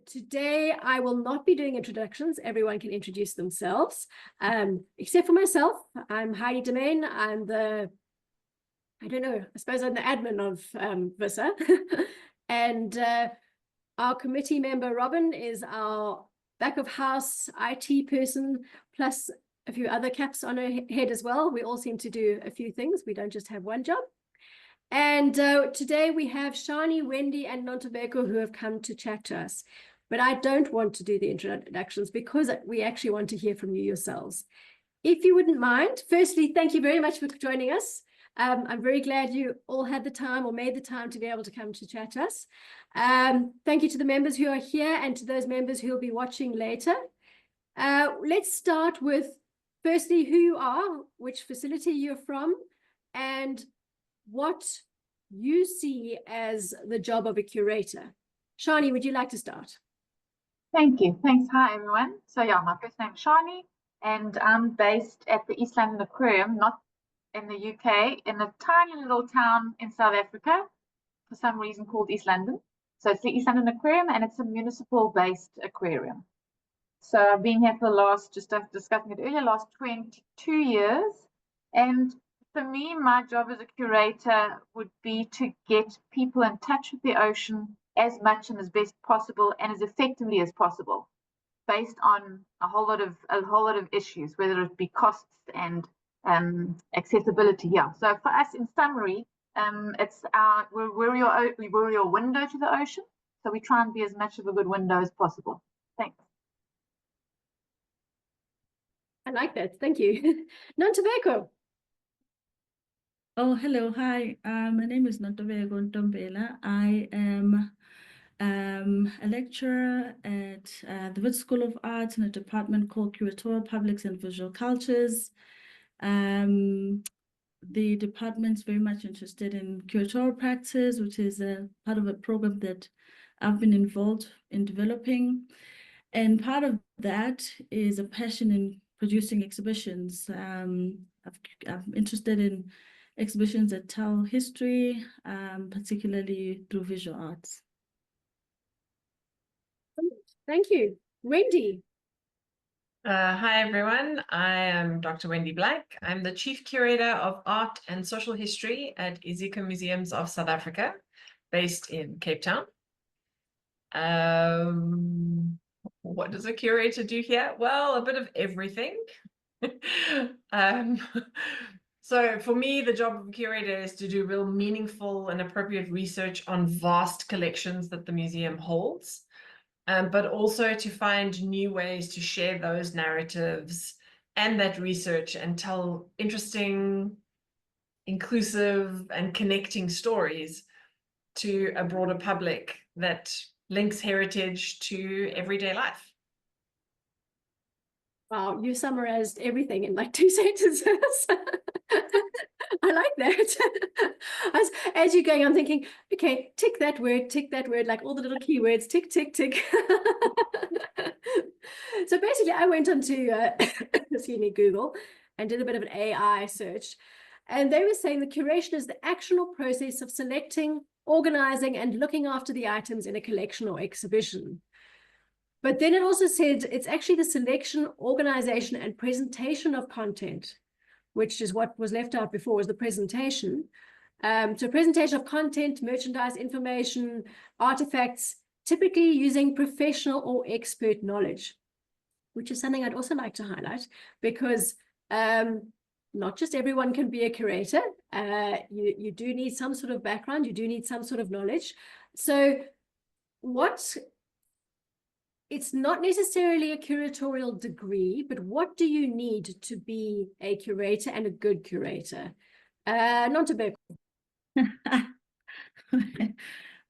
today I will not be doing introductions. Everyone can introduce themselves, except for myself. I'm Heidi Domain. I'm the, I don't know, I suppose I'm the admin of VISSA. And our committee member, Robin, is our back of house IT person, plus a few other caps on her head as well. We all seem to do a few things. We don't just have one job. And today we have Siani, Wendy, and Nontobeka who have come to chat to us. But I don't want to do the introductions because we actually want to hear from you yourselves. If you wouldn't mind, firstly, thank you very much for joining us. I'm very glad you all had the time or made the time to be able to come to chat to us. Thank you to the members who are here and to those members who will be watching later. Let's start with, firstly, who you are, which facility you're from, and what you see as the job of a curator. Siani, would you like to start? Thank you. Thanks. Hi, everyone. So yeah, my first name is Siani, and I'm based at the East London Aquarium, not in the UK, in a tiny little town in South Africa, for some reason called East London. So it's the East London Aquarium, and it's a municipal-based aquarium. So I've been here for the last, just discussing it earlier, last 22 years. And for me, my job as a curator would be to get people in touch with the ocean as much and as best possible and as effectively as possible, based on a whole lot of issues, whether it be costs and accessibility. Yeah. So for us, in summary, it's we're your window to the ocean. So we try and be as much of a good window as possible. Thanks. I like that. Thank you. Nontobeka. Oh, hello. Hi. My name is Ntombela. I am a lecturer at the Wits School of Arts in a department called Curatorial, Publics and Visual Cultures. The department's very much interested in curatorial practice, which is a part of a program that I've been involved in developing. And part of that is a passion in producing exhibitions. I'm interested in exhibitions that tell history, particularly through visual arts. Thank you. Wendy. Hi, everyone. I am Dr. Wendy Black. I'm the Chief Curator of Art and Social History at Iziko Museums of South Africa, based in Cape Town. What does a curator do here? Well, a bit of everything. So for me, the job of a curator is to do real meaningful and appropriate research on vast collections that the museum holds. But also to find new ways to share those narratives and that research and tell interesting, inclusive, and connecting stories to a broader public that links heritage to everyday life. Wow, you summarized everything in like 2 sentences. I like that. As you're going, I'm thinking, okay, tick that word, like all the little keywords, tick, tick, tick. So basically, I went onto Google and did a bit of an AI search. And they were saying the curation is the actional process of selecting, organizing, and looking after the items in a collection or exhibition. But then it also said it's actually the selection, organization, and presentation of content, which is what was left out before, was the presentation. So presentation of content, merchandise, information, artifacts, typically using professional or expert knowledge, which is something I'd also like to highlight, because not just everyone can be a curator. You do need some sort of background, you do need some sort of knowledge. So it's not necessarily a curatorial degree, but what do you need to be a curator and a good curator? Nontobeka.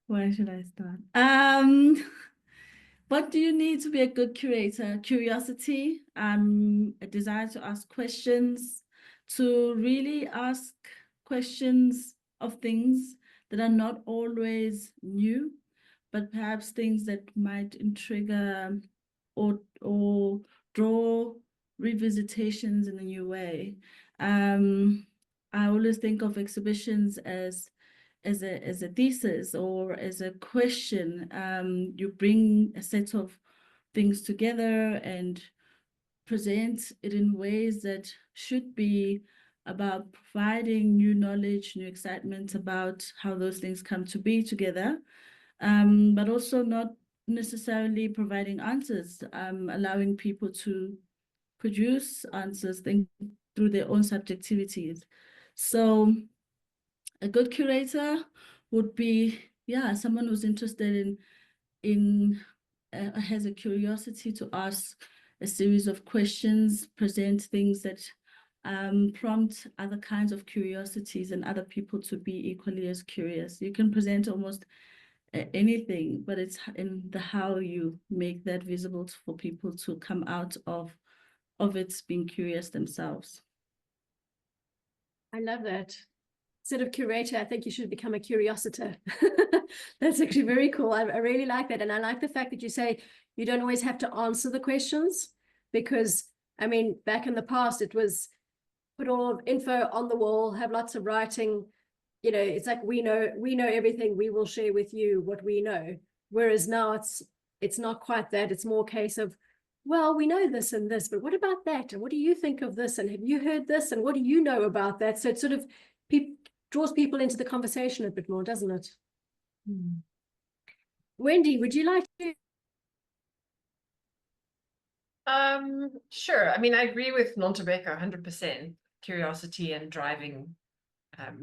Where should I start? What do you need to be a good curator? Curiosity, a desire to ask questions, to really ask questions of things that are not always new, but perhaps things that might trigger or draw revisitations in a new way. I always think of exhibitions as as a thesis or as a question. You bring a set of things together and present it in ways that should be about providing new knowledge, new excitement about how those things come to be together, but also not necessarily providing answers, allowing people to produce answers through their own subjectivities. So a good curator would be, someone who's interested has a curiosity to ask a series of questions, present things that prompt other kinds of curiosities and other people to be equally as curious. You can present almost anything, but it's in the how you make that visible for people to come out of it being curious themselves. I love that. Instead of curator, I think you should become a curiositor. That's actually very cool. I really like that. And I like the fact that you say you don't always have to answer the questions, because, I mean, back in the past, it was put all of info on the wall, have lots of writing. You know, it's like, we know everything, we will share with you what we know. Whereas now it's not quite that. It's more a case of, well, we know this and this, but what about that? And what do you think of this? And have you heard this? And what do you know about that? So it sort of draws people into the conversation a bit more, doesn't it? Wendy, would you like to? Sure. I mean, I agree with Nontobeka 100%. Curiosity and driving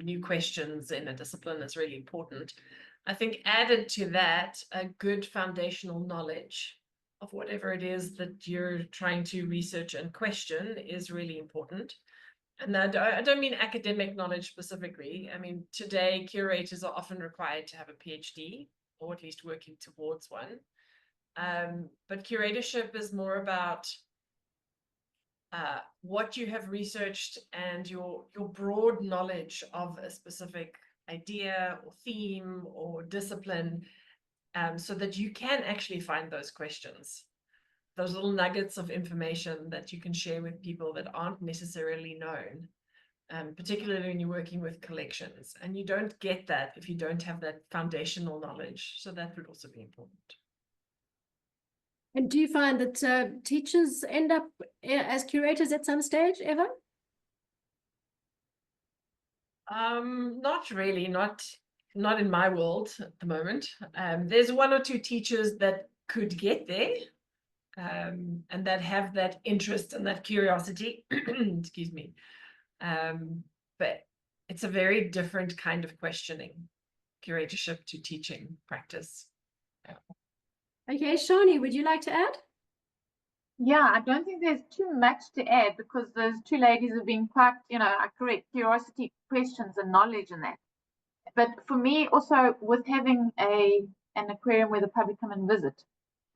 new questions in a discipline is really important. I think added to that, a good foundational knowledge of whatever it is that you're trying to research and question is really important. And I don't mean academic knowledge specifically. I mean, today curators are often required to have a PhD, or at least working towards one. But curatorship is more about what you have researched and your broad knowledge of a specific idea or theme or discipline, so that you can actually find those questions, those little nuggets of information that you can share with people that aren't necessarily known, particularly when you're working with collections. And you don't get that if you don't have that foundational knowledge. So that would also be important. And do you find that teachers end up as curators at some stage ever? Not really, not in my world at the moment. There's one or two teachers that could get there, and that have that interest and that curiosity. Excuse me. But it's a very different kind of questioning, curatorship to teaching practice. Okay, Siani, would you like to add? Yeah, I don't think there's too much to add, because those two ladies have been quite, correct, curiosity, questions and knowledge in that. But for me, also, with having an aquarium where the public come and visit,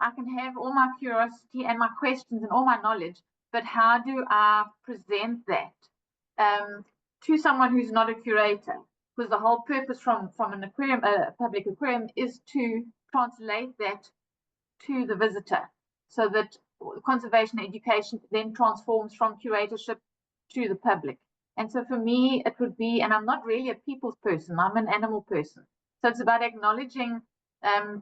I can have all my curiosity and my questions and all my knowledge, but how do I present that to someone who's not a curator? Because the whole purpose from an aquarium, a public aquarium, is to translate that to the visitor, so that conservation education then transforms from curatorship to the public. And so for me, it would be, and I'm not really a people's person, I'm an animal person. So it's about acknowledging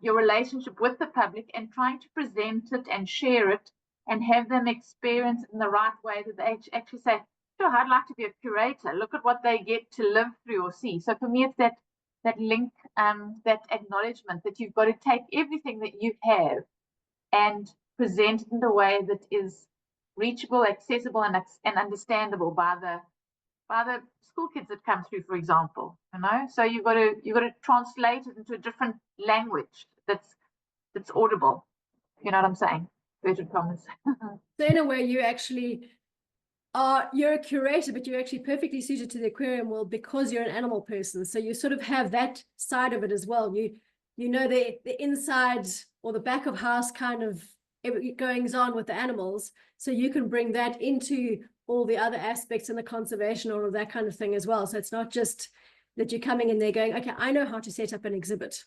your relationship with the public and trying to present it and share it and have them experience it in the right way, that they actually say, sure, I'd like to be a curator. Look at what they get to live through or see. So for me, it's that link, that acknowledgement that you've got to take everything that you have and present it in a way that is reachable, accessible, and understandable by the school kids that come through, for example. So you've got to translate it into a different language that's audible. You know what I'm saying? Inverted commas. So in a way, you actually you're a curator, but you're actually perfectly suited to the aquarium world because you're an animal person. So you sort of have that side of it as well. You know the inside or the back of house kind of goings on with the animals, so you can bring that into all the other aspects and the conservation, all of that kind of thing as well. So it's not just that you're coming in there going, okay, I know how to set up an exhibit.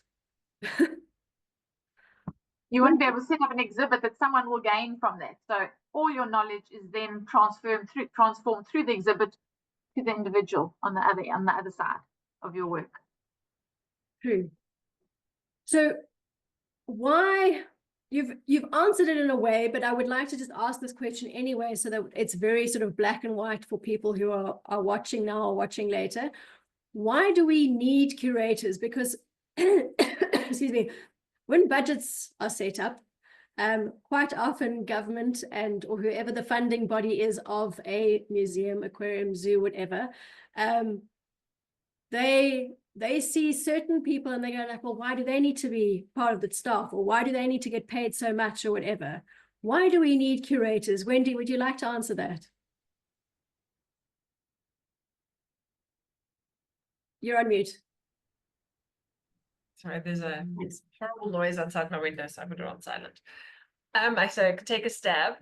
You wouldn't be able to set up an exhibit that someone will gain from that. So all your knowledge is then transformed through the exhibit to the individual on the other side of your work. True. So why you've answered it in a way, but I would like to just ask this question anyway, so that it's very sort of black and white for people who are watching now or watching later. Why do we need curators? Because excuse me, when budgets are set up, quite often government or whoever the funding body is of a museum, aquarium, zoo, whatever, they see certain people and they go like, well, why do they need to be part of the staff, or why do they need to get paid so much, or whatever? Why do we need curators? Wendy, would you like to answer that? You're on mute. Sorry, there's a horrible noise outside my window, so I put it on silent. I said I could take a stab.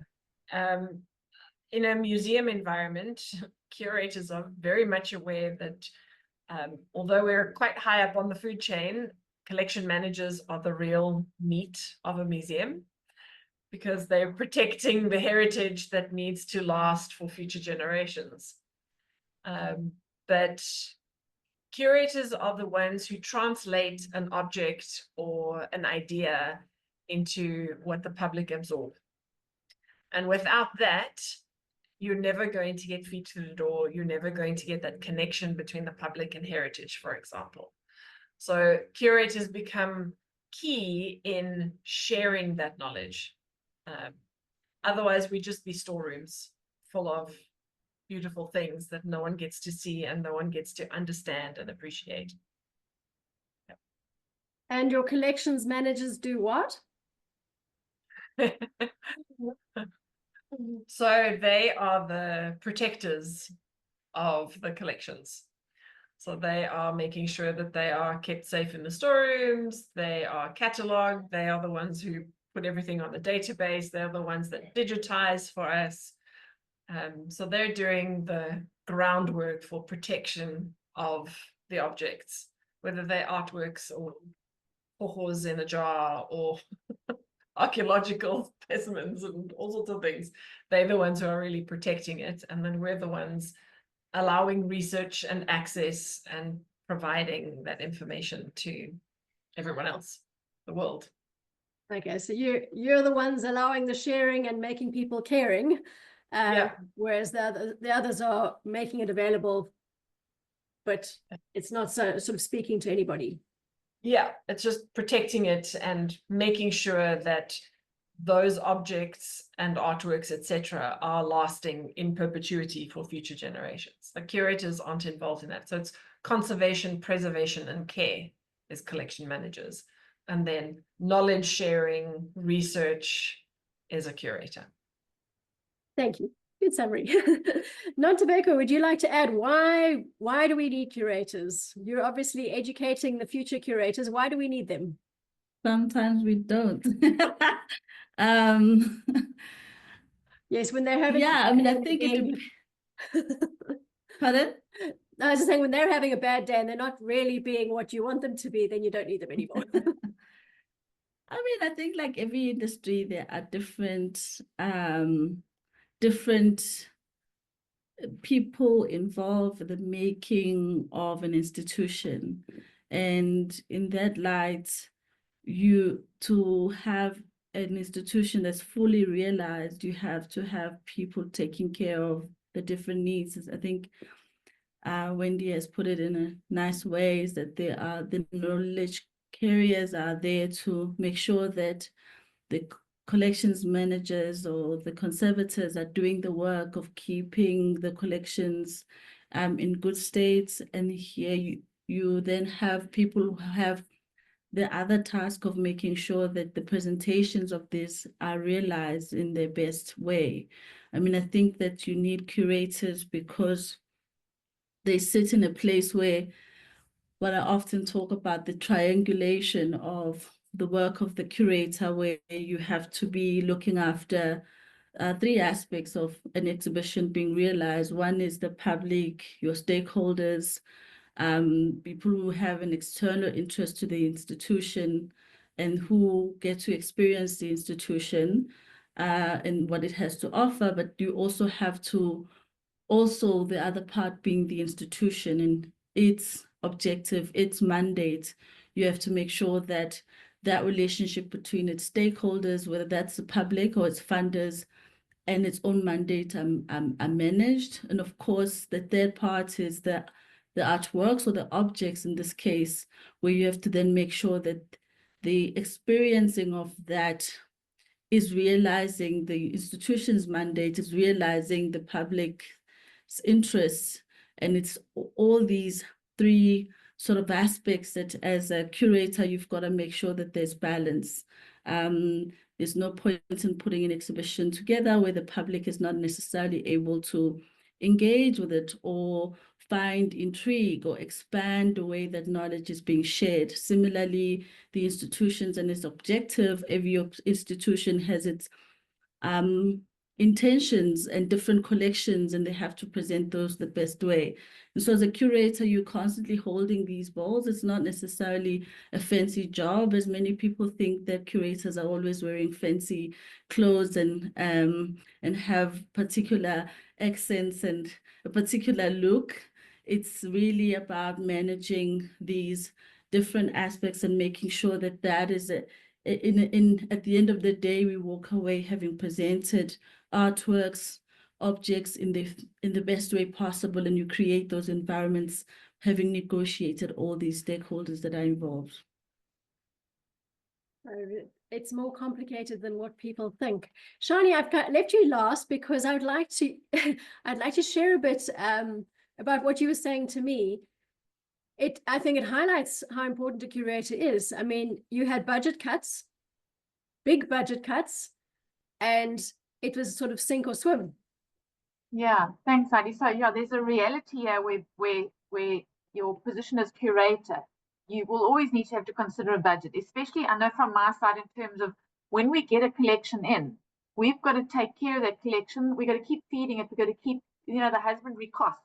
In a museum environment, curators are very much aware that although we're quite high up on the food chain, collection managers are the real meat of a museum, because they're protecting the heritage that needs to last for future generations. But curators are the ones who translate an object or an idea into what the public absorb. And without that, you're never going to get feet to the door. You're never going to get that connection between the public and heritage, for example. So curators become key in sharing that knowledge. Otherwise, we'd just be storerooms full of beautiful things that no one gets to see and no one gets to understand and appreciate. Yep. And your collections managers do what? So they are the protectors of the collections. So they are making sure that they are kept safe in the storerooms, they are catalogued, they are the ones who put everything on the database, they're the ones that digitize for us. So they're doing the groundwork for protection of the objects, whether they're artworks or pohos in a jar or archaeological specimens and all sorts of things. They're the ones who are really protecting it, and then we're the ones allowing research and access and providing that information to everyone else, the world. Okay, so you're the ones allowing the sharing and making people caring, whereas the others are making it available, but it's not so sort of speaking to anybody. Yeah, it's just protecting it and making sure that those objects and artworks, etc., are lasting in perpetuity for future generations. The curators aren't involved in that. So it's conservation, preservation, and care as collection managers. And then knowledge sharing, research is a curator. Thank you. Good summary. Nontobeka, would you like to add why do we need curators? You're obviously educating the future curators. Why do we need them? Sometimes we don't. Yes, when they're having I mean, I think it. Pardon? I was just saying, when they're having a bad day and they're not really being what you want them to be, then you don't need them anymore. I mean, I think like every industry, there are different people involved in the making of an institution. And in that light, to have an institution that's fully realized, you have to have people taking care of the different needs. I think Wendy has put it in a nice way, is that the knowledge carriers are there to make sure that the collections managers or the conservators are doing the work of keeping the collections in good states. And here you then have people who have the other task of making sure that the presentations of this are realized in their best way. I mean, I think that you need curators because they sit in a place where, what I often talk about, the triangulation of the work of the curator, where you have to be looking after three aspects of an exhibition being realized. One is the public, your stakeholders, people who have an external interest to the institution and who get to experience the institution and what it has to offer. But you also have to, the other part being the institution and its objective, its mandate. you have to make sure that that relationship between its stakeholders, whether that's the public or its funders, and its own mandate are managed. And of course, the third part is the artworks or the objects in this case, where you have to then make sure that the experiencing of that is realizing the institution's mandate, is realizing the public's interests. And it's all these three sort of aspects that as a curator, you've got to make sure that there's balance. There's no point in putting an exhibition together where the public is not necessarily able to engage with it or find intrigue or expand the way that knowledge is being shared. Similarly, the institutions and its objective, every institution has its intentions and different collections, and they have to present those the best way. And so as a curator, you're constantly holding these balls. It's not necessarily a fancy job, as many people think that curators are always wearing fancy clothes and have particular accents and a particular look. It's really about managing these different aspects and making sure that that is at the end of the day, we walk away having presented artworks, objects in the best way possible, and you create those environments having negotiated all these stakeholders that are involved. It's more complicated than what people think. Siani, I've left you last because I would like to I'd like to share a bit about what you were saying to me. I think it highlights how important a curator is. I mean, you had budget cuts, big budget cuts, and it was sort of sink or swim. Yeah, thanks, Heidi. So yeah, there's a reality here where your position as curator, you will always need to have to consider a budget, especially I know from my side in terms of when we get a collection in, we've got to take care of that collection. We've got to keep feeding it. We've got to keep, the husbandry costs.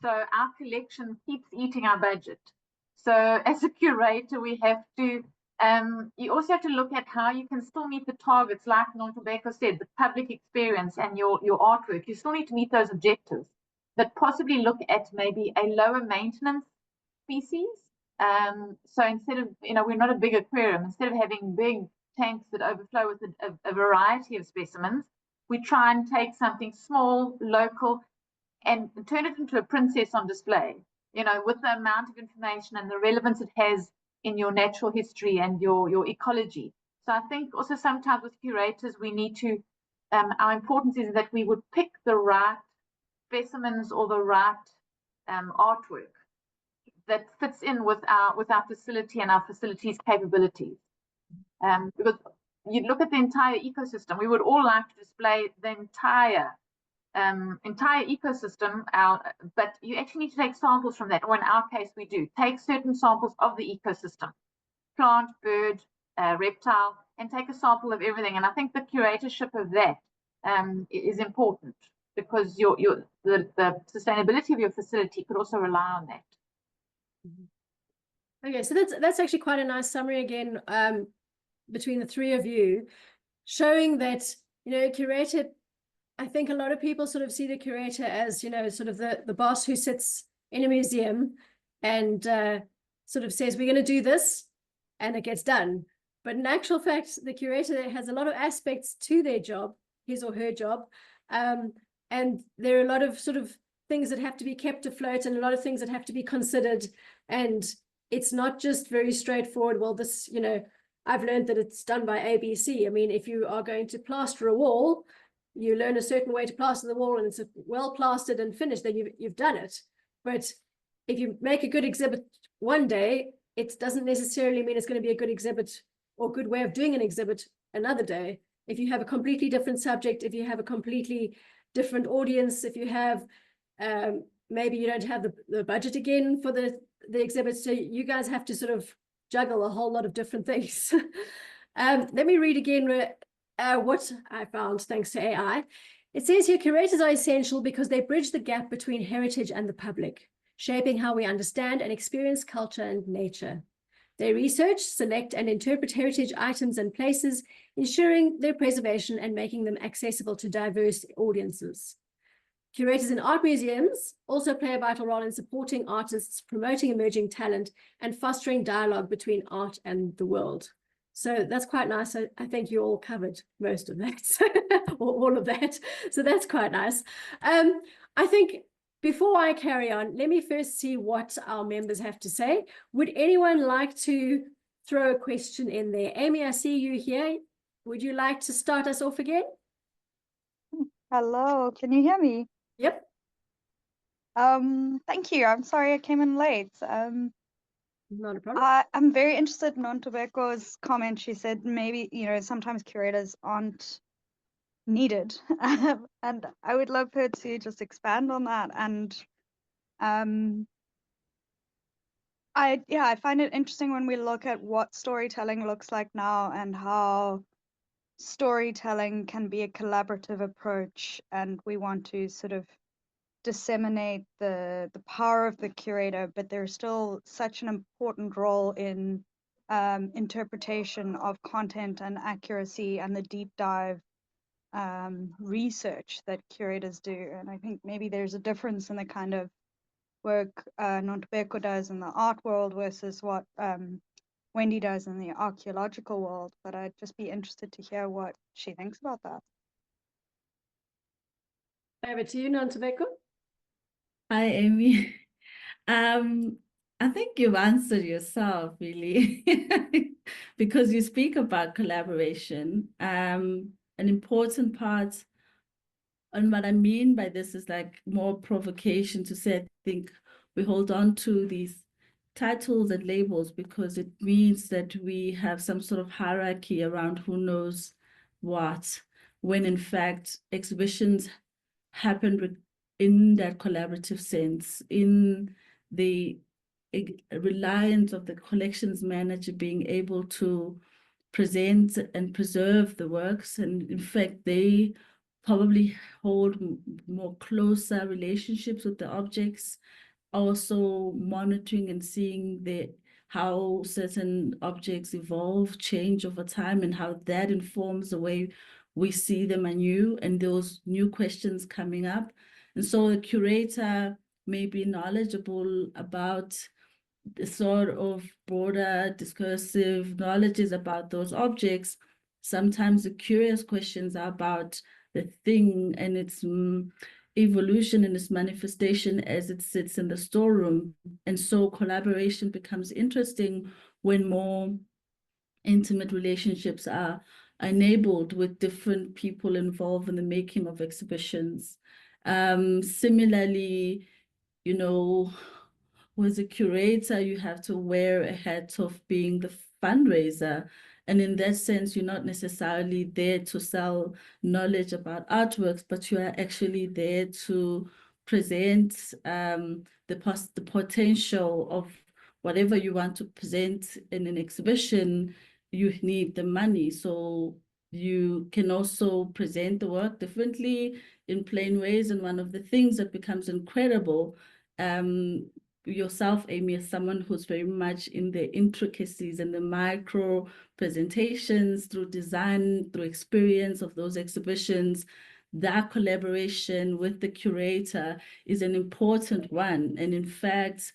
So our collection keeps eating our budget. So as a curator, we have to, you also have to look at how you can still meet the targets, like Nontobeka said, the public experience and your artwork. You still need to meet those objectives, but possibly look at maybe a lower maintenance species. So instead of, we're not a big aquarium, instead of having big tanks that overflow with a variety of specimens, we try and take something small, local, and turn it into a princess on display, with the amount of information and the relevance it has in your natural history and your ecology. So I think also sometimes with curators, we need to, our importance is that we would pick the right specimens or the right artwork that fits in with our facility and our facility's capabilities. Because you look at the entire ecosystem, we would all like to display the entire ecosystem, but you actually need to take samples from that, or in our case we do take certain samples of the ecosystem, plant, bird, reptile, and take a sample of everything. And I think the curatorship of that is important, because the sustainability of your facility could also rely on that. Okay, so that's actually quite a nice summary again, between the three of you, showing that curator, I think a lot of people sort of see the curator as, sort of the boss who sits in a museum and sort of says, we're going to do this, and it gets done. But in actual fact, the curator has a lot of aspects to their job, his or her job. And there are a lot of sort of things that have to be kept afloat and a lot of things that have to be considered. And it's not just very straightforward. Well, this, I've learned that it's done by ABC. I mean, if you are going to plaster a wall, you learn a certain way to plaster the wall and it's well plastered and finished, then you've done it. But if you make a good exhibit one day, it doesn't necessarily mean it's going to be a good exhibit or good way of doing an exhibit another day. If you have a completely different subject, if you have a completely different audience, if you have, maybe you don't have the budget again for the exhibit, so you guys have to sort of juggle a whole lot of different things. Let me read again what I found thanks to AI. It says here, curators are essential because they bridge the gap between heritage and the public, shaping how we understand and experience culture and nature. They research, select, and interpret heritage items and places, ensuring their preservation and making them accessible to diverse audiences. Curators in art museums also play a vital role in supporting artists, promoting emerging talent, and fostering dialogue between art and the world. So that's quite nice. I think you all covered most of that, or all of that. So that's quite nice. I think before I carry on, let me first see what our members have to say. Would anyone like to throw a question in there? Amy, I see you here. Would you like to start us off again? Hello, can you hear me? Yep. Thank you. I'm sorry I came in late. Not a problem. I'm very interested in Nontobeko's comment. She said maybe, sometimes curators aren't needed. And I would love her to just expand on that. And I find it interesting when we look at what storytelling looks like now and how storytelling can be a collaborative approach, and we want to sort of disseminate the power of the curator, but there's still such an important role in interpretation of content and accuracy and the deep dive research that curators do. And I think maybe there's a difference in the kind of work Nontobeka does in the art world versus what Wendy does in the archaeological world, but I'd just be interested to hear what she thinks about that. Over to you, Nontobeka. Hi, Amy. I think you've answered yourself, really, because you speak about collaboration. An important part, and what I mean by this is like more provocation to say, I think we hold on to these titles and labels because it means that we have some sort of hierarchy around who knows what, when in fact exhibitions happen in that collaborative sense, in the reliance of the collections manager being able to present and preserve the works. And in fact, they probably hold more closer relationships with the objects, also monitoring and seeing how certain objects evolve, change over time, and how that informs the way we see them anew and those new questions coming up. And so a curator may be knowledgeable about the sort of broader discursive knowledges about those objects. Sometimes the curious questions are about the thing and its evolution and its manifestation as it sits in the storeroom. And so collaboration becomes interesting when more intimate relationships are enabled with different people involved in the making of exhibitions. Similarly, as a curator, you have to wear a hat of being the fundraiser. And in that sense, you're not necessarily there to sell knowledge about artworks, but you are actually there to present the potential of whatever you want to present in an exhibition. You need the money. So you can also present the work differently in plain ways. And one of the things that becomes incredible, yourself, Amy, as someone who's very much in the intricacies and the micro presentations through design, through experience of those exhibitions, that collaboration with the curator is an important one. And in fact,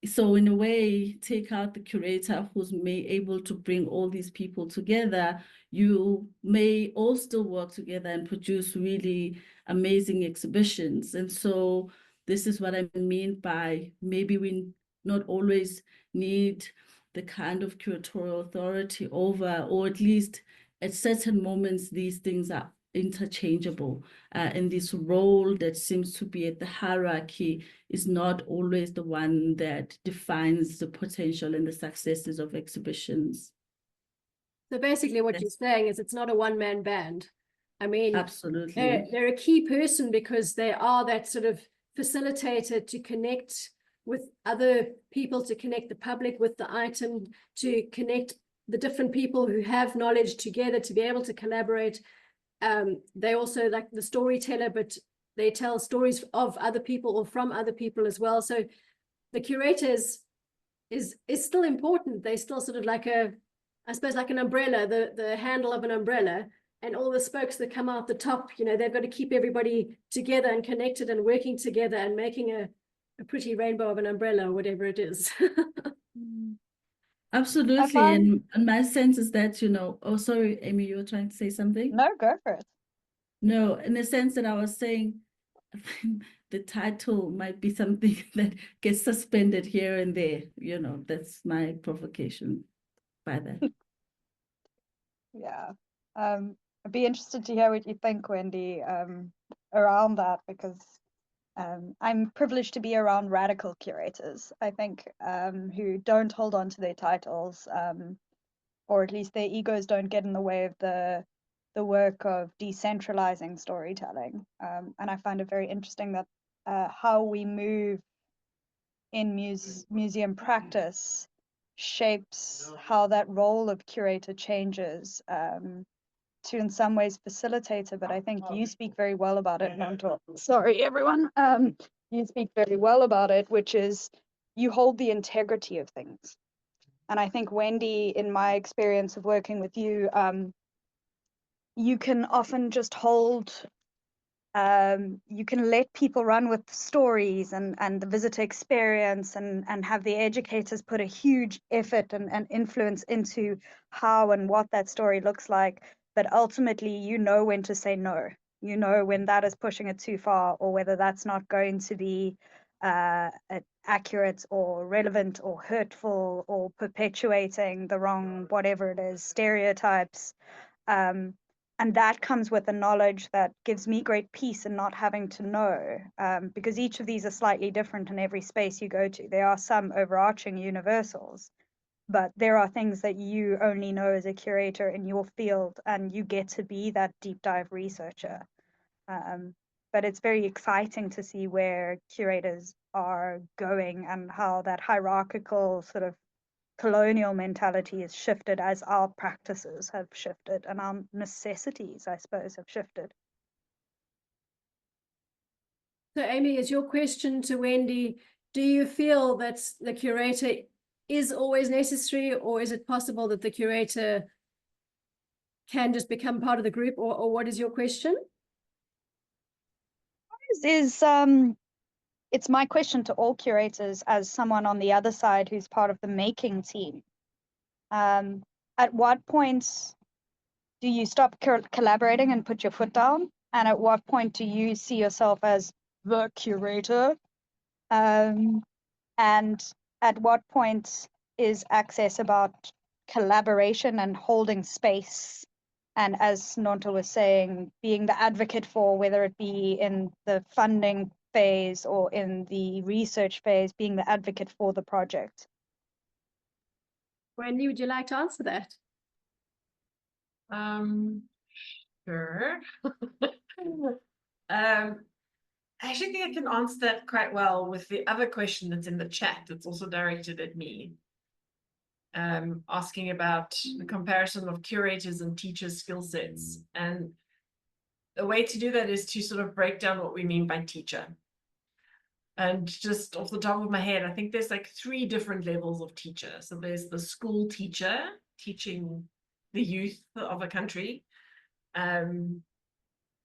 so in a way, take out the curator who's able to bring all these people together, you may all still work together and produce really amazing exhibitions. And so this is what I mean by maybe we not always need the kind of curatorial authority over, or at least at certain moments, these things are interchangeable. And this role that seems to be at the hierarchy is not always the one that defines the potential and the successes of exhibitions. So basically what you're saying is it's not a one-man band. I mean, absolutely, they're a key person because they are that sort of facilitator to connect with other people, to connect the public with the item, to connect the different people who have knowledge together to be able to collaborate. They also like the storyteller, but they tell stories of other people or from other people as well. So the curator is still important. They still sort of like I suppose like an umbrella, the handle of an umbrella and all the spokes that come out the top, you know, they've got to keep everybody together and connected and working together and making a pretty rainbow of an umbrella or whatever it is. Absolutely. found- And my sense is that, you know, oh, sorry, Amy, you were trying to say something? No, go for it. No, in the sense that I was saying, the title might be something that gets suspended here and there. You know, that's my provocation by that. Yeah. I'd be interested to hear what you think, Wendy, around that, because I'm privileged to be around radical curators, I think, who don't hold on to their titles, or at least their egos don't get in the way of the work of decentralizing storytelling. And I find it very interesting that how we move in museum practice shapes how that role of curator changes, to in some ways facilitator, but I think you speak very well about it, Nonto. Sorry, everyone. You speak very well about it, which is you hold the integrity of things. And I think, Wendy, in my experience of working with you, you can often just hold, you can let people run with stories and the visitor experience and have the educators put a huge effort and influence into how and what that story looks like. But ultimately, you know when to say no. You know when that is pushing it too far, or whether that's not going to be accurate or relevant or hurtful or perpetuating the wrong, whatever it is, stereotypes. And that comes with a knowledge that gives me great peace in not having to know, because each of these are slightly different in every space you go to. There are some overarching universals, but there are things that you only know as a curator in your field, and you get to be that deep dive researcher. But it's very exciting to see where curators are going and how that hierarchical sort of colonial mentality has shifted as our practices have shifted and our necessities, I suppose, have shifted. So Amy, is your question to Wendy, do you feel that the curator is always necessary, or is it possible that the curator can just become part of the group, or what is your question? It's my question to all curators as someone on the other side who's part of the making team. At what point do you stop collaborating and put your foot down? And at what point do you see yourself as the curator? And at what point is access about collaboration and holding space? And as Nonto was saying, being the advocate for, whether it be in the funding phase or in the research phase, being the advocate for the project. Wendy, would you like to answer that? Sure. I actually think I can answer that quite well with the other question that's in the chat that's also directed at me. Asking about the comparison of curators and teachers' skill sets. And the way to do that is to sort of break down what we mean by teacher. And just off the top of my head, I think there's like 3 different levels of teacher. So there's the school teacher teaching the youth of a country,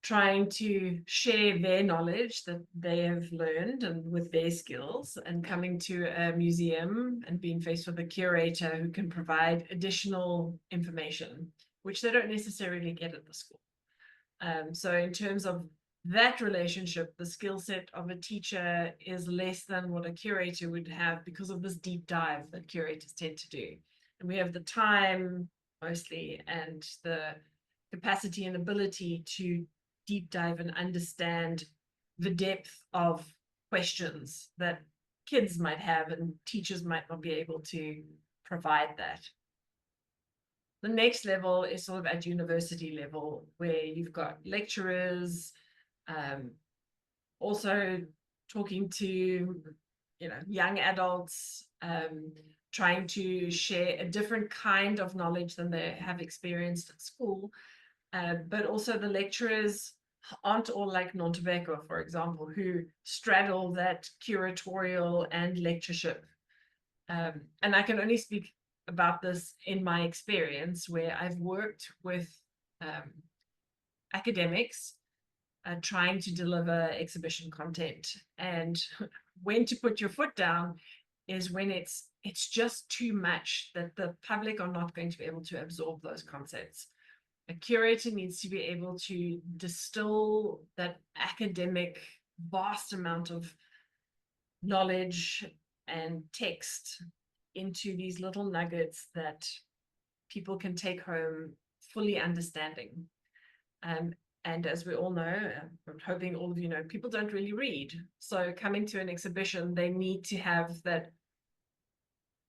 trying to share their knowledge that they have learned and with their skills, and coming to a museum and being faced with a curator who can provide additional information, which they don't necessarily get at the school. So in terms of that relationship, the skill set of a teacher is less than what a curator would have because of this deep dive that curators tend to do. And we have the time mostly and the capacity and ability to deep dive and understand the depth of questions that kids might have and teachers might not be able to provide that. The next level is sort of at university level, where you've got lecturers, also talking to young adults, trying to share a different kind of knowledge than they have experienced at school. But also the lecturers aren't all like Nontobeka, for example, who straddle that curatorial and lectureship. And I can only speak about this in my experience, where I've worked with academics trying to deliver exhibition content. And when to put your foot down is when it's just too much that the public are not going to be able to absorb those concepts. A curator needs to be able to distill that academic vast amount of knowledge and text into these little nuggets that people can take home fully understanding. And as we all know, I'm hoping all of you know, people don't really read. So coming to an exhibition, they need to have that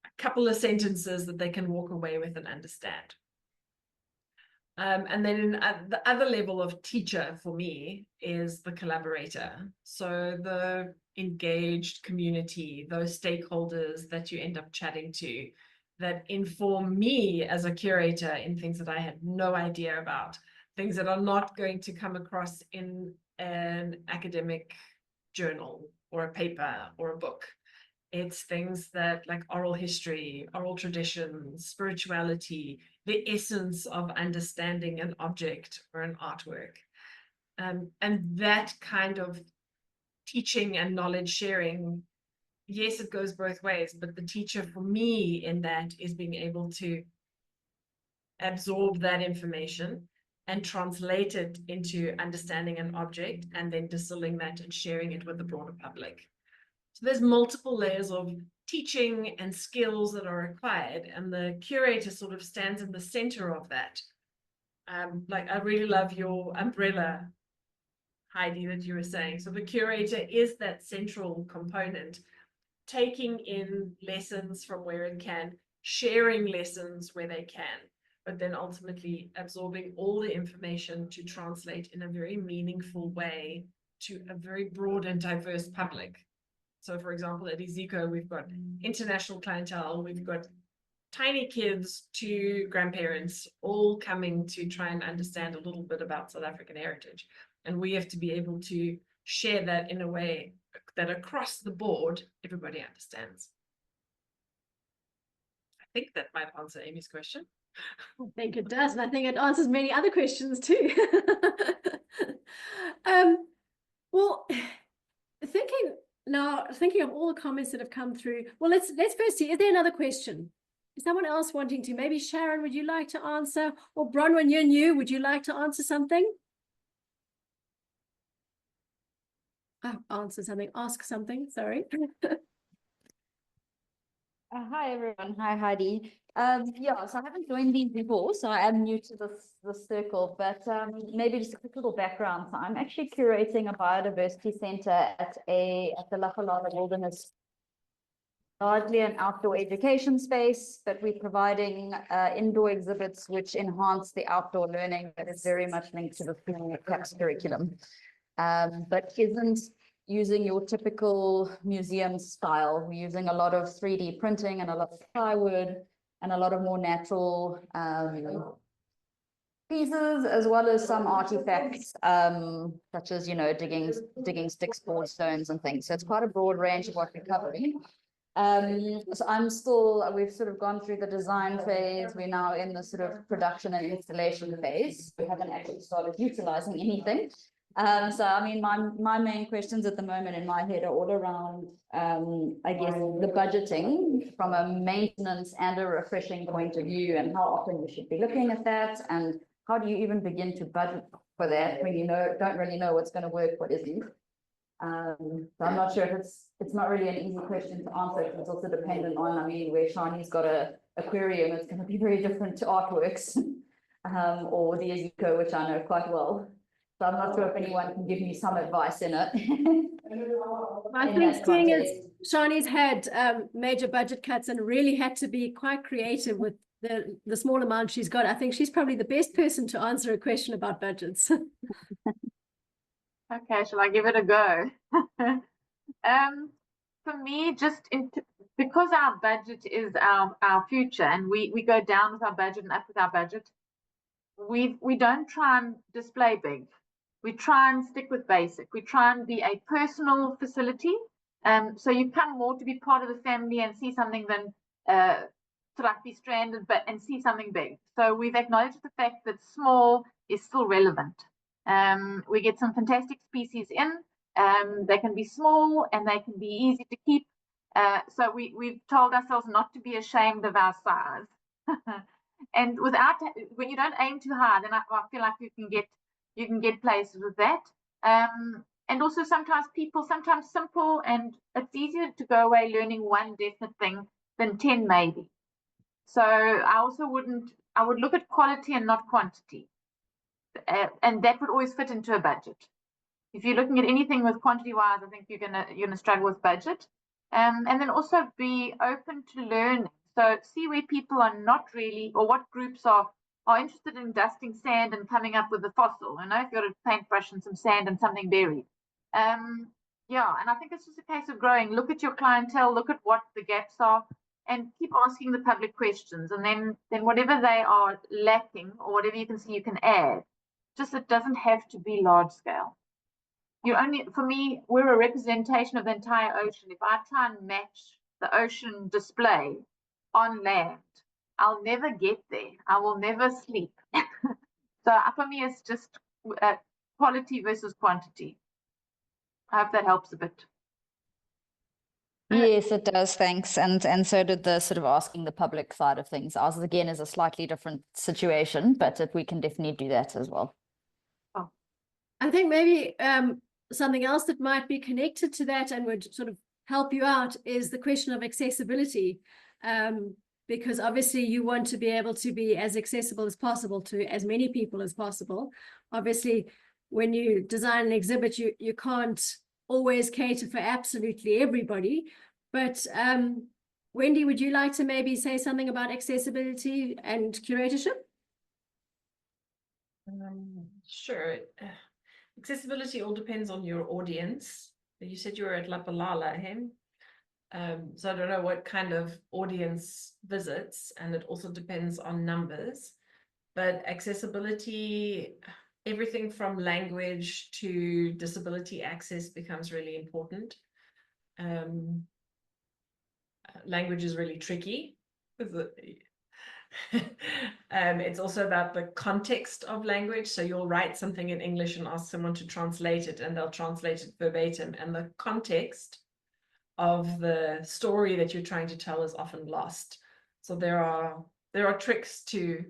a couple of sentences that they can walk away with and understand. And then the other level of teacher for me is the collaborator. So the engaged community, those stakeholders that you end up chatting to, that inform me as a curator in things that I had no idea about, things that are not going to come across in an academic journal or a paper or a book. It's things that like oral history, oral traditions, spirituality, the essence of understanding an object or an artwork. And that kind of teaching and knowledge sharing, yes, it goes both ways, but the teacher for me in that is being able to absorb that information and translate it into understanding an object and then distilling that and sharing it with the broader public. So there's multiple layers of teaching and skills that are required, and the curator sort of stands in the center of that. Like I really love your umbrella, Heidi, that you were saying. So the curator is that central component, taking in lessons from where it can, sharing lessons where they can, but then ultimately absorbing all the information to translate in a very meaningful way to a very broad and diverse public. So for example, at Iziko, we've got international clientele, we've got tiny kids to grandparents, all coming to try and understand a little bit about South African heritage. And we have to be able to share that in a way that across the board, everybody understands. I think that might answer Amy's question. I think it does, and I think it answers many other questions too. Well, thinking of all the comments that have come through, well, let's first see, is there another question? Is someone else wanting to? Maybe Sharon, would you like to answer? Or Bronwyn, you're new, would you like to answer something? Ask something, sorry. Hi everyone. Hi Heidi. Yeah, so I haven't joined these before, so I am new to this circle, but maybe just a quick little background. So I'm actually curating a biodiversity center at the Lafalala Wilderness, largely an outdoor education space, but we're providing indoor exhibits which enhance the outdoor learning that is very much linked to the CAPS curriculum, but isn't using your typical museum style. We're using a lot of 3D printing and a lot of plywood and a lot of more natural pieces, as well as some artifacts, such as, you know, digging sticks, board stones and things. So it's quite a broad range of what we're covering. So we've sort of gone through the design phase. We're now in the sort of production and installation phase. We haven't actually started utilizing anything. So I mean, my main questions at the moment in my head are all around, I guess, the budgeting from a maintenance and a refreshing point of view, and how often we should be looking at that, and how do you even begin to budget for that when you don't really know what's going to work, what isn't. So I'm not sure if it's not really an easy question to answer, because it's also dependent on, I mean, where Siani's got a aquarium, it's going to be very different to artworks, or the Iziko, which I know quite well. So I'm not sure if anyone can give me some advice in it. I think seeing as Siani's had major budget cuts and really had to be quite creative with the small amount she's got, I think she's probably the best person to answer a question about budgets. Okay, shall I give it a go? For me, because our budget is our future, and we go down with our budget and up with our budget, we don't try and display big. We try and stick with basic. We try and be a personal facility. So you come more to be part of the family and see something than to like be stranded and see something big. So we've acknowledged the fact that small is still relevant. We get some fantastic species in. They can be small and they can be easy to keep. So we've told ourselves not to be ashamed of our size. And when you don't aim too high, then I feel like you can get places with that. And also sometimes simple, and it's easier to go away learning one definite thing than 10 maybe. So I would look at quality and not quantity. And that would always fit into a budget. If you're looking at anything with quantity wise, I think you're gonna struggle with budget. And then also be open to learning. So see where people are not really, or what groups are interested in dusting sand and coming up with a fossil. If you've got a paintbrush and some sand and something buried. Yeah, and I think it's just a case of growing. Look at your clientele, look at what the gaps are, and keep asking the public questions. And then whatever they are lacking, or whatever you can see you can add, just it doesn't have to be large scale. For me, we're a representation of the entire ocean. If I try and match the ocean display on land, I'll never get there. I will never sleep. So for me, it's just quality versus quantity. I hope that helps a bit. Yes, it does. Thanks. And so did the sort of asking the public side of things. Ours again is a slightly different situation, but we can definitely do that as well. Oh. I think maybe something else that might be connected to that and would sort of help you out is the question of accessibility. Because obviously you want to be able to be as accessible as possible to as many people as possible. Obviously, when you design an exhibit, you can't always cater for absolutely everybody. But Wendy, would you like to maybe say something about accessibility and curatorship? Sure. Accessibility all depends on your audience. You said you were at Lapalala, hey? So I don't know what kind of audience visits, and it also depends on numbers. But accessibility, everything from language to disability access becomes really important. Language is really tricky. It's also about the context of language. So you'll write something in English and ask someone to translate it, and they'll translate it verbatim. And the context of the story that you're trying to tell is often lost. So there are tricks to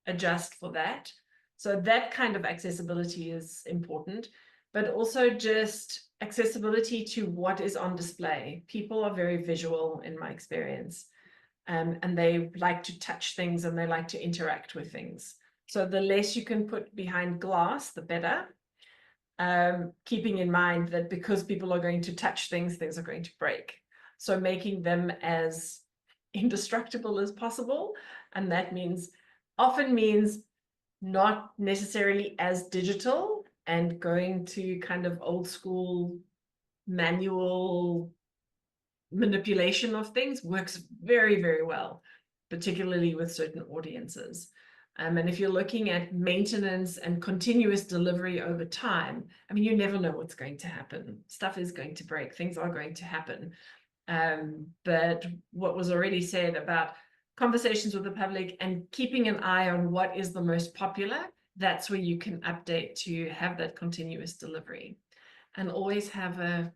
adjust for that. So that kind of accessibility is important, but also just accessibility to what is on display. People are very visual in my experience, and they like to touch things and they like to interact with things. So the less you can put behind glass, the better. Keeping in mind that because people are going to touch things, things are going to break. So making them as indestructible as possible. And that often means not necessarily as digital, and going to kind of old school manual manipulation of things works very, very well, particularly with certain audiences. And if you're looking at maintenance and continuous delivery over time, I mean, you never know what's going to happen. Stuff is going to break, things are going to happen. But what was already said about conversations with the public and keeping an eye on what is the most popular, that's where you can update to have that continuous delivery. And always have a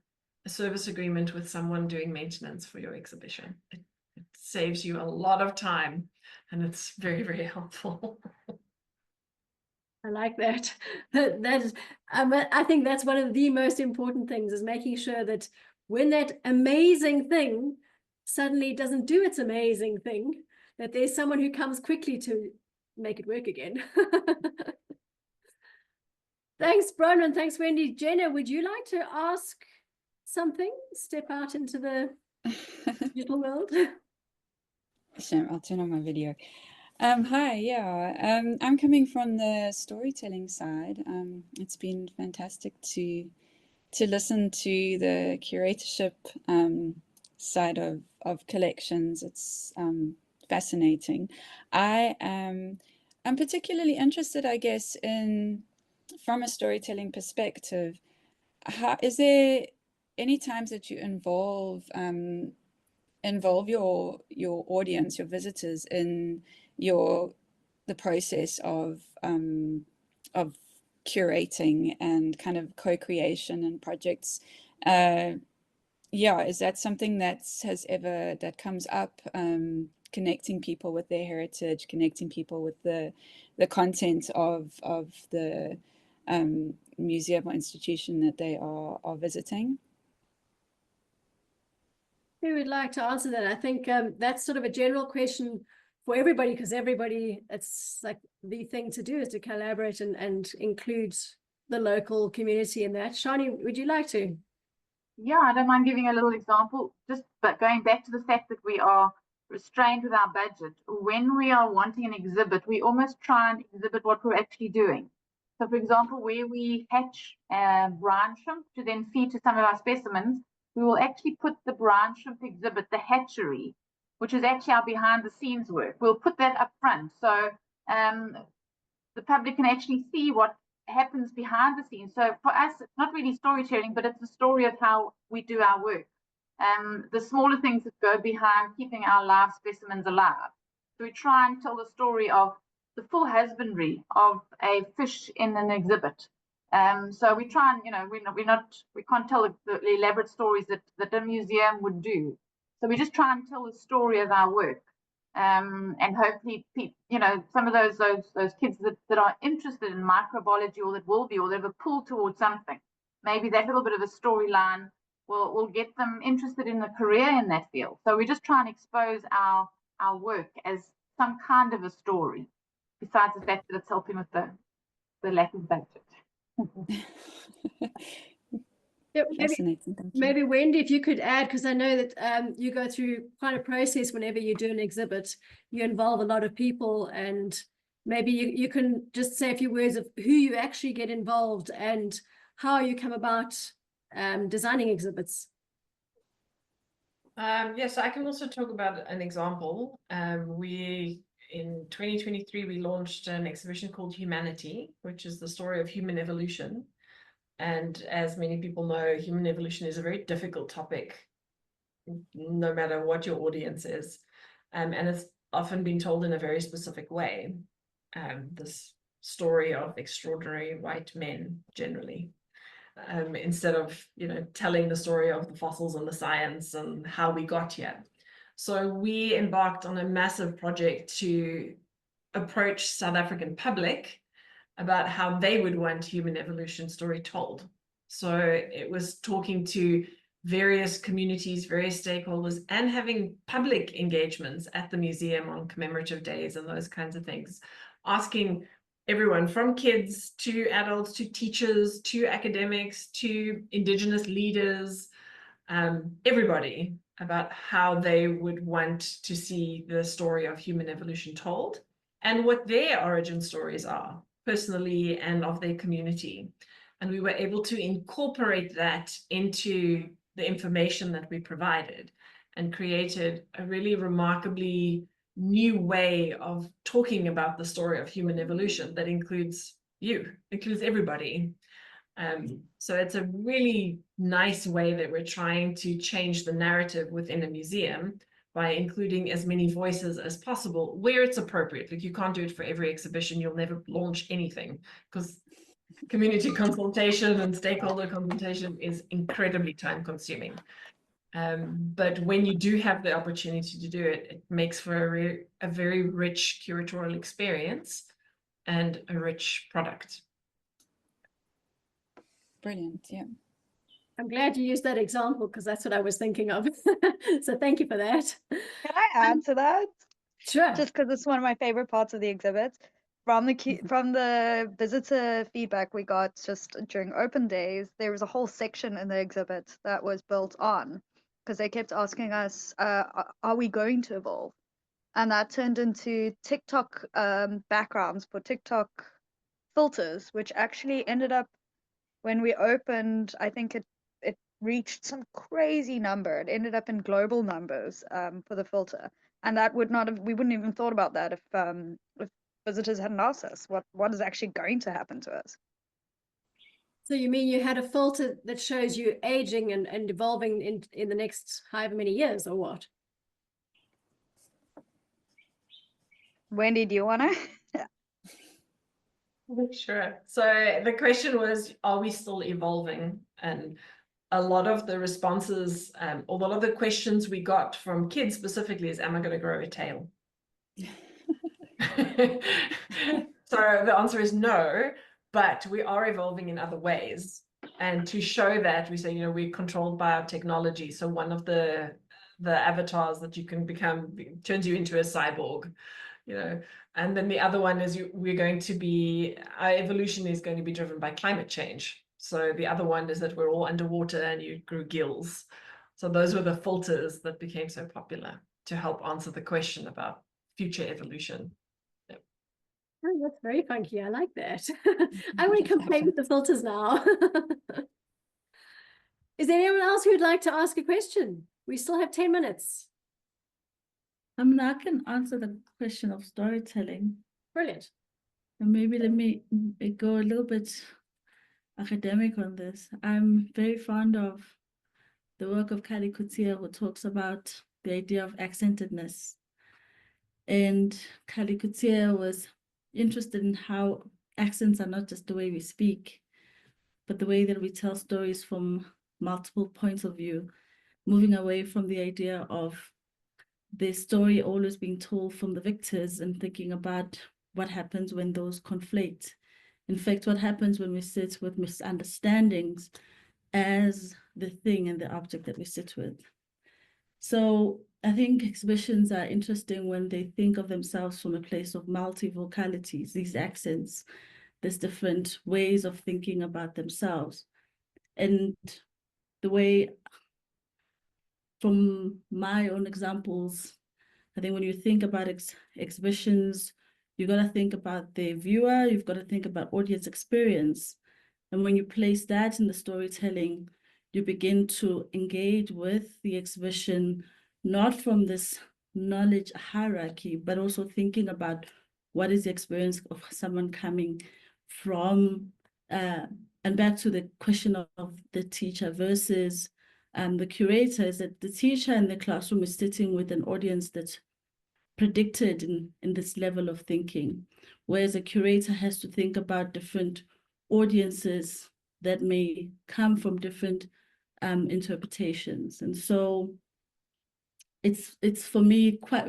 service agreement with someone doing maintenance for your exhibition. It saves you a lot of time. And it's very, very helpful. I like that. I think that's one of the most important things, is making sure that when that amazing thing suddenly doesn't do its amazing thing, that there's someone who comes quickly to make it work again. Thanks, Bronwyn. Thanks, Wendy. Jenna, would you like to ask something? Step out into the digital world. Sure, I'll turn on my video. Hi, yeah, I'm coming from the storytelling side. It's been fantastic to listen to the curatorship side of collections. It's fascinating. I'm particularly interested, I guess, from a storytelling perspective. Is there any times that you involve your audience, your visitors, in the process of curating and kind of co-creation and projects. Yeah, is that something that comes up, connecting people with their heritage, connecting people with the content of the museum or institution that they are visiting? Who would like to answer that? I think that's sort of a general question for everybody, because everybody, it's like the thing to do is to collaborate and include the local community in that. Shani, would you like to? Yeah, I don't mind giving a little example, but going back to the fact that we are restrained with our budget. When we are wanting an exhibit, we almost try and exhibit what we're actually doing. So for example, where we hatch brine shrimp to then feed to some of our specimens, we will actually put the brine shrimp exhibit, the hatchery, which is actually our behind the scenes work. We'll put that up front. So the public can actually see what happens behind the scenes. So for us, it's not really storytelling, but it's the story of how we do our work. The smaller things that go behind keeping our live specimens alive. So we try and tell the story of the full husbandry of a fish in an exhibit. So we try and, we can't tell the elaborate stories that a museum would do. So we just try and tell the story of our work. And hopefully, some of those kids that are interested in microbiology or they have a pull towards something, maybe that little bit of a storyline will get them interested in a career in that field. So we just try and expose our work as some kind of a story, besides the fact that it's helping with the lack of budget. Yeah, Fascinating, thank you. maybe Wendy, if you could add, because I know that you go through quite a process whenever you do an exhibit. You involve a lot of people, and maybe you can just say a few words of who you actually get involved and how you come about designing exhibits. Yes, I can also talk about an example. In 2023, we launched an exhibition called Humanity, which is the story of human evolution. And as many people know, human evolution is a very difficult topic, no matter what your audience is. And it's often been told in a very specific way. This story of extraordinary white men, generally. Instead of, telling the story of the fossils and the science and how we got here. So we embarked on a massive project to approach South African public about how they would want human evolution story told. So it was talking to various communities, various stakeholders, and having public engagements at the museum on commemorative days and those kinds of things, asking everyone from kids to adults to teachers to academics to Indigenous leaders, everybody, about how they would want to see the story of human evolution told and what their origin stories are, personally and of their community. And we were able to incorporate that into the information that we provided and created a really remarkably new way of talking about the story of human evolution that includes everybody. So it's a really nice way that we're trying to change the narrative within a museum by including as many voices as possible where it's appropriate. Like, you can't do it for every exhibition. You'll never launch anything because community consultation and stakeholder consultation is incredibly time consuming. But when you do have the opportunity to do it, it makes for a very rich curatorial experience and a rich product. Brilliant, yeah. I'm glad you used that example because that's what I was thinking of. So thank you for that. Can I add to that? Sure. Just because it's one of my favorite parts of the exhibit. From the visitor feedback we got just during open days, there was a whole section in the exhibit that was built on, because they kept asking us, are we going to evolve? And that turned into TikTok backgrounds for TikTok filters, which actually ended up, when we opened, I think it reached some crazy number. It ended up in global numbers for the filter. And that we wouldn't even thought about that if visitors hadn't asked us what is actually going to happen to us. So you mean you had a filter that shows you aging and evolving in the next however many years, or what? Wendy, do you want to? Sure. So the question was, are we still evolving? And a lot of the responses, or a lot of the questions we got from kids specifically is, am I going to grow a tail? So the answer is no, but we are evolving in other ways. And to show that, we say, we're controlled by our technology. So one of the avatars that you can become turns you into a cyborg, and then the other one is we're going to be, our evolution is going to be driven by climate change. So the other one is that we're all underwater and you grew gills. So those were the filters that became so popular to help answer the question about future evolution. Oh, that's very funky. I like that. I want to come play with the filters now. Is there anyone else who would like to ask a question? We still have 10 minutes. I mean, I can answer the question of storytelling. Brilliant. And maybe let me go a little bit academic on this. I'm very fond of the work of Curator, who talks about the idea of accentedness. And Curator was interested in how accents are not just the way we speak, but the way that we tell stories from multiple points of view, moving away from the idea of the story always being told from the victors and thinking about what happens when those conflate. In fact, what happens when we sit with misunderstandings as the thing and the object that we sit with. So I think exhibitions are interesting when they think of themselves from a place of multivocalities, these accents, there's different ways of thinking about themselves. And the way, from my own examples, I think when you think about exhibitions, you got to think about the viewer, you've got to think about audience experience. And when you place that in the storytelling, you begin to engage with the exhibition, not from this knowledge hierarchy, but also thinking about what is the experience of someone coming from, and back to the question of the teacher versus the curator, is that the teacher in the classroom is sitting with an audience that's predicted in this level of thinking, whereas a curator has to think about different audiences that may come from different interpretations. And so it's for me quite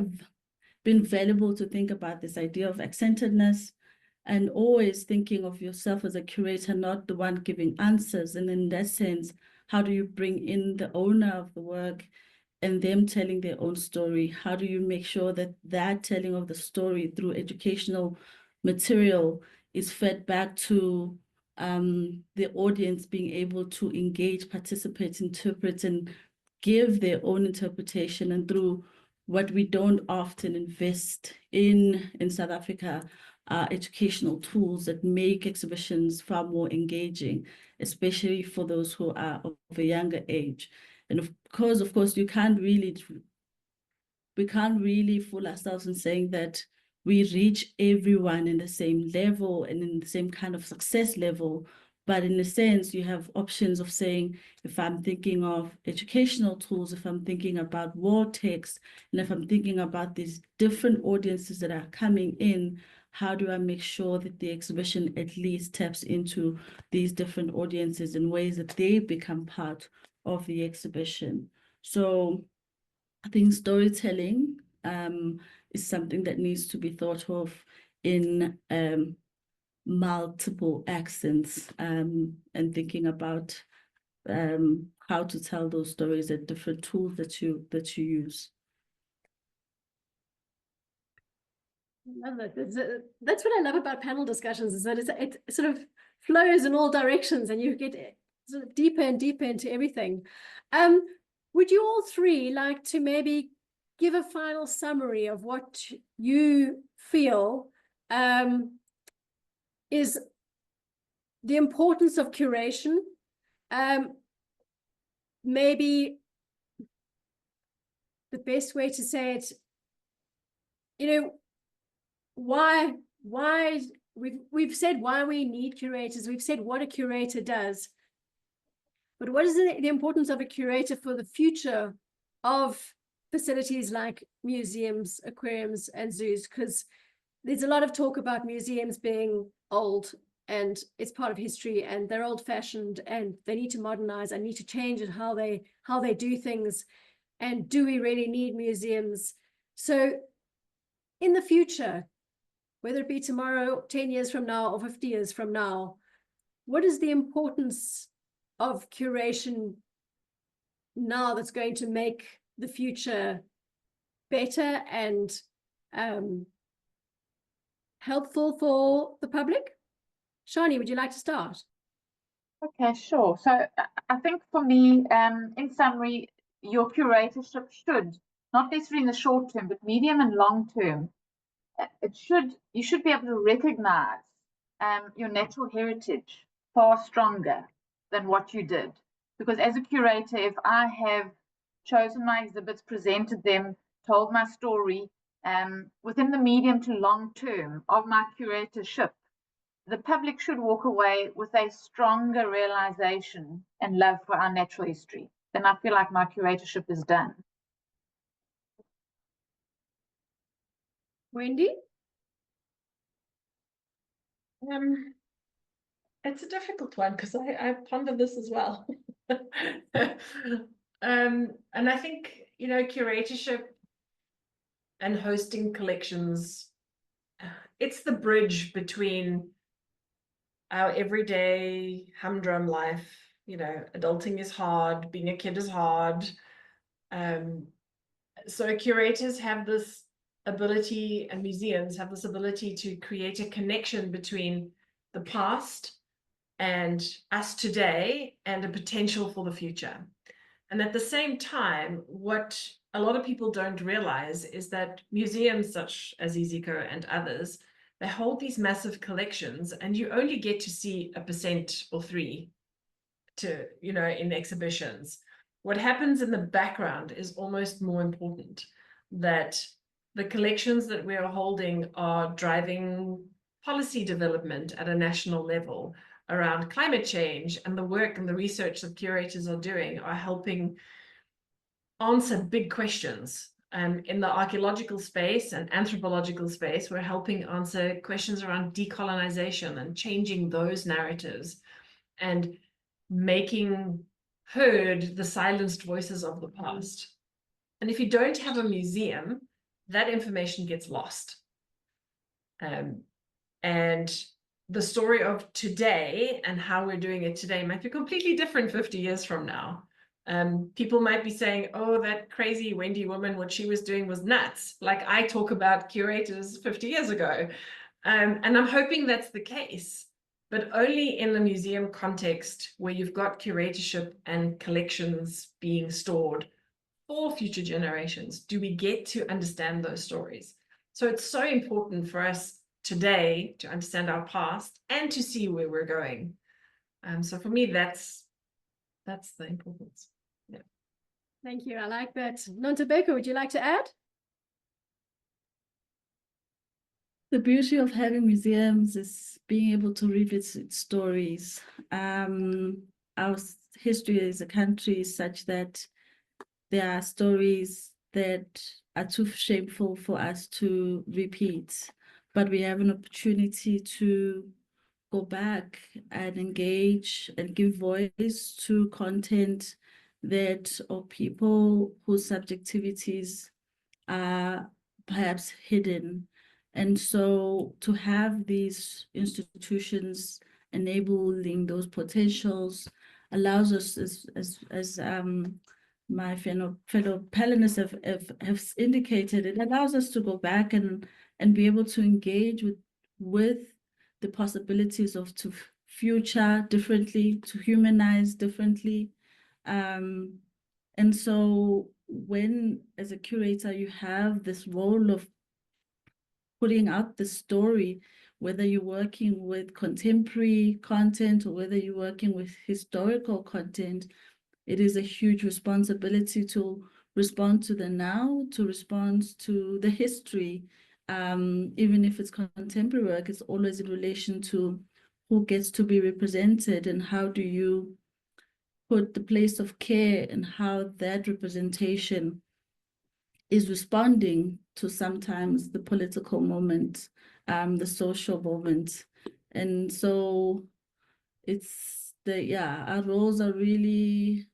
been valuable to think about this idea of accentedness and always thinking of yourself as a curator, not the one giving answers. And in that sense, how do you bring in the owner of the work and them telling their own story? How do you make sure that that telling of the story through educational material is fed back to the audience being able to engage, participate, interpret, and give their own interpretation? And through what we don't often invest in South Africa, educational tools that make exhibitions far more engaging, especially for those who are of a younger age. And of course, we can't really fool ourselves in saying that we reach everyone in the same level and in the same kind of success level. But in a sense, you have options of saying, if I'm thinking of educational tools, if I'm thinking about wall text, and if I'm thinking about these different audiences that are coming in, how do I make sure that the exhibition at least taps into these different audiences in ways that they become part of the exhibition? So I think storytelling is something that needs to be thought of in multiple accents, and thinking about how to tell those stories at different tools that you use. I love that. That's what I love about panel discussions, is that it sort of flows in all directions and you get sort of deeper and deeper into everything. Would you all three like to maybe give a final summary of what you feel is the importance of curation? Maybe the best way to say it, why we've said why we need curators, we've said what a curator does, but what is the importance of a curator for the future of facilities like museums, aquariums, and zoos? Because there's a lot of talk about museums being old and it's part of history and they're old-fashioned and they need to modernize and need to change in how they do things. And do we really need museums? So in the future, whether it be tomorrow, 10 years from now, or 50 years from now, what is the importance of curation now that's going to make the future better and helpful for the public? Siani, would you like to start? Okay, sure. So I think for me, in summary, your curatorship should, not necessarily in the short term, but medium and long term, you should be able to recognize your natural heritage far stronger than what you did. Because as a curator, if I have chosen my exhibits, presented them, told my story, within the medium to long term of my curatorship, the public should walk away with a stronger realization and love for our natural history. Then I feel like my curatorship is done. Wendy? It's a difficult one because I ponder this as well. And I think, you know, curatorship and hosting collections, it's the bridge between our everyday humdrum life. You know, adulting is hard, being a kid is hard. So curators have this ability, and museums have this ability to create a connection between the past and us today and a potential for the future. And at the same time, what a lot of people don't realize is that museums such as Iziko and others, they hold these massive collections and you only get to see 1% or 3% to, you know, in exhibitions. What happens in the background is almost more important, that the collections that we are holding are driving policy development at a national level around climate change, and the work and the research that curators are doing are helping answer big questions. In the archaeological space and anthropological space, we're helping answer questions around decolonization and changing those narratives and making heard the silenced voices of the past. And if you don't have a museum, that information gets lost. And the story of today and how we're doing it today might be completely different 50 years from now. People might be saying, oh, that crazy Wendy woman, what she was doing was nuts. Like I talk about curators 50 years ago. And I'm hoping that's the case, but only in the museum context where you've got curatorship and collections being stored for future generations do we get to understand those stories. So it's so important for us today to understand our past and to see where we're going. So for me, that's the importance. Yeah. Thank you. I like that. Nontobeka, would you like to add? The beauty of having museums is being able to revisit stories. Our history as a country is such that there are stories that are too shameful for us to repeat, but we have an opportunity to go back and engage and give voice to content that, or people whose subjectivities are perhaps hidden. And so to have these institutions enabling those potentials allows us, as my fellow panelists have indicated, it allows us to go back and be able to engage with the possibilities of to future differently, to humanize differently. And so when, as a curator, you have this role of putting out the story, whether you're working with contemporary content or whether you're working with historical content, it is a huge responsibility to respond to the now, to respond to the history. Even if it's contemporary work, it's always in relation to who gets to be represented and how do you put the place of care and how that representation is responding to sometimes the political moment the social moment. And so it's our roles are really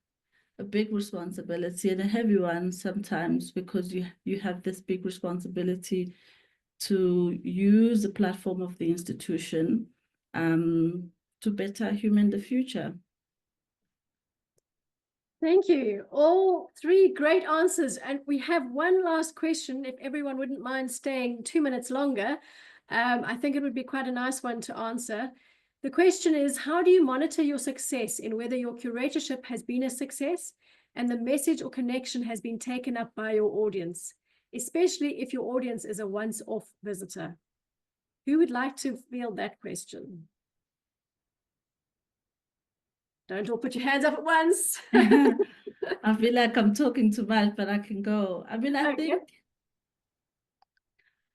a big responsibility and a heavy one sometimes, because you have this big responsibility to use the platform of the institution to better human the future. Thank you. All three great answers. And we have one last question, if everyone wouldn't mind staying 2 minutes longer. I think it would be quite a nice one to answer. The question is, how do you monitor your success in whether your curatorship has been a success and the message or connection has been taken up by your audience, especially if your audience is a once-off visitor? Who would like to field that question? Don't all put your hands up at once. I feel like I'm talking too much, but I can go. I mean, I think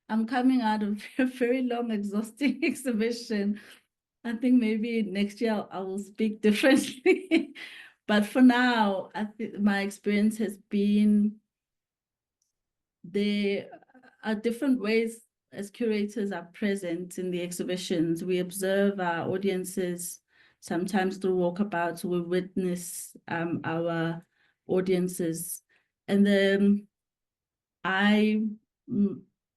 I'm coming out of a very long, exhausting exhibition. I think maybe next year I will speak differently. But for now, I think my experience has been there are different ways as curators are present in the exhibitions. We observe our audiences, sometimes through walkabouts, we witness our audiences. And then I'm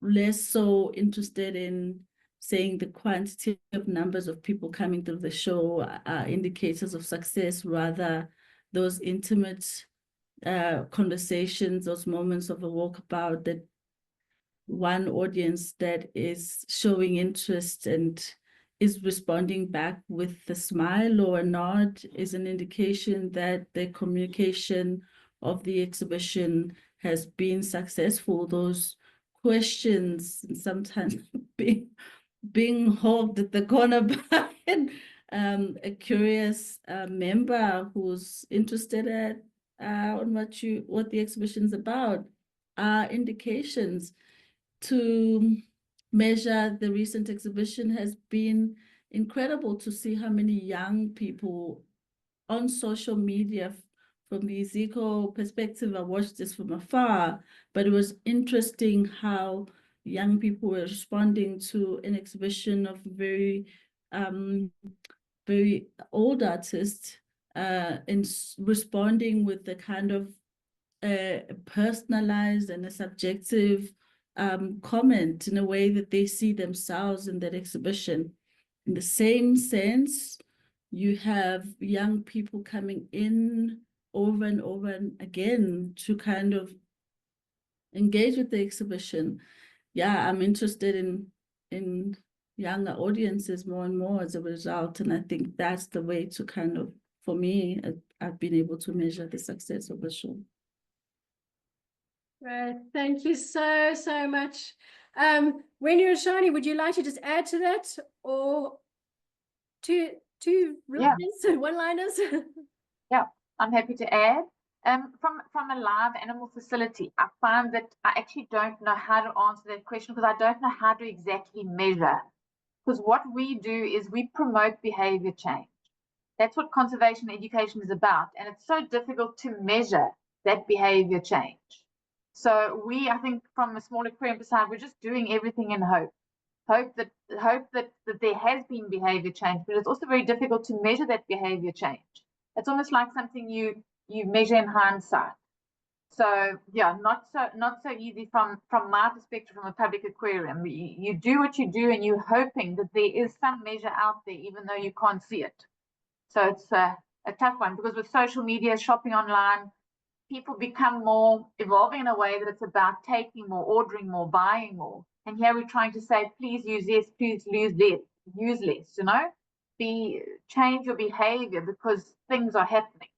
less so interested in saying the quantity of numbers of people coming to the show are indicators of success, rather those intimate conversations, those moments of a walkabout, that one audience that is showing interest and is responding back with a smile or a nod is an indication that the communication of the exhibition has been successful. Those questions sometimes being hawked at the corner by a curious member who's interested on what the exhibition's about are indications. To measure the recent exhibition has been incredible to see how many young people on social media. From the Iziko perspective, I watched this from afar, but it was interesting how young people were responding to an exhibition of very old artists and responding with the kind of personalized and a subjective comment in a way that they see themselves in that exhibition. In the same sense, you have young people coming in over and over and again to kind of engage with the exhibition. Yeah, I'm interested in younger audiences more and more as a result, and I think that's the way to kind of, for me, I've been able to measure the success of the show. Right. Thank you so much. Wendy or Siani, would you like to just add to that, or two one-liners? Yeah, I'm happy to add. From a live animal facility, I find that I actually don't know how to answer that question because I don't know how to exactly measure. Because what we do is we promote behavior change. That's what conservation education is about. And it's so difficult to measure that behavior change. So I think from a small aquarium side, we're just doing everything in hope that there has been behavior change, but it's also very difficult to measure that behavior change. It's almost like something you measure in hindsight. So yeah, not so easy from my perspective from a public aquarium. You do what you do and you're hoping that there is some measure out there, even though you can't see it. So it's a tough one, because with social media, shopping online, people become more evolving in a way that it's about taking more, ordering more, buying more. And here we're trying to say, please use this, please use less, change your behavior because things are happening.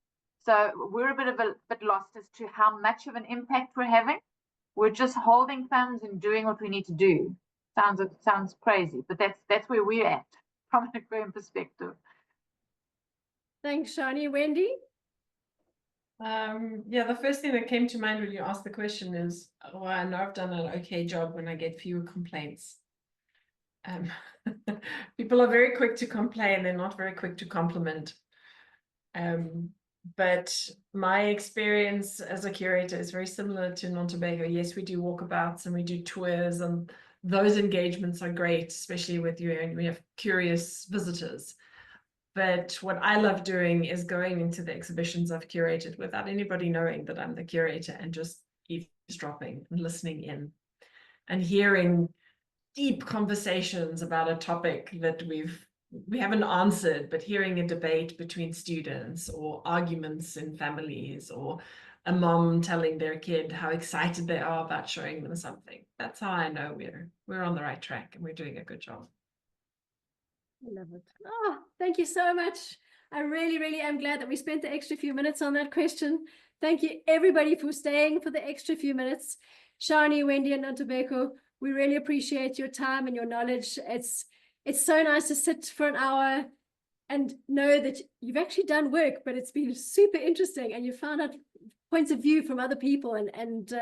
So we're a bit lost as to how much of an impact we're having. We're just holding thumbs and doing what we need to do. Sounds crazy, but that's where we're at from an aquarium perspective. Thanks, Siani. Wendy? Yeah, the first thing that came to mind when you asked the question is, well, I know I've done an okay job when I get fewer complaints. People are very quick to complain, they're not very quick to compliment. But my experience as a curator is very similar to Nontobeka. Yes, we do walkabouts and we do tours, and those engagements are great, especially with you and we have curious visitors. But what I love doing is going into the exhibitions I've curated without anybody knowing that I'm the curator, and just eavesdropping and listening in and hearing deep conversations about a topic that we haven't answered, but hearing a debate between students, or arguments in families, or a mom telling their kid how excited they are about showing them something. That's how I know we're on the right track and we're doing a good job. I love it. Oh, thank you so much. I really, really am glad that we spent the extra few minutes on that question. Thank you, everybody, for staying for the extra few minutes. Siani, Wendy, and Nontobeka, we really appreciate your time and your knowledge. It's so nice to sit for an hour and know that you've actually done work, but it's been super interesting, and you found out points of view from other people. And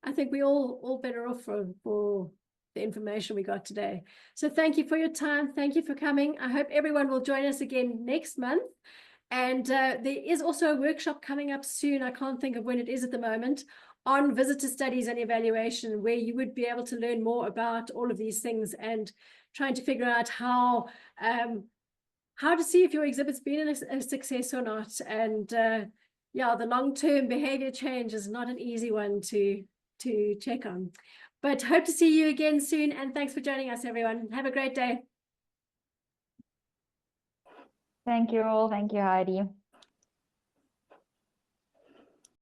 I think we all better off for the information we got today. So thank you for your time. Thank you for coming. I hope everyone will join us again next month. And there is also a workshop coming up soon. I can't think of when it is at the moment, on visitor studies and evaluation, where you would be able to learn more about all of these things and trying to figure out how to see if your exhibit's been a success or not. And yeah, the long-term behavior change is not an easy one to check on. But hope to see you again soon, and thanks for joining us, everyone. Have a great day. Thank you all. Thank you, Heidi.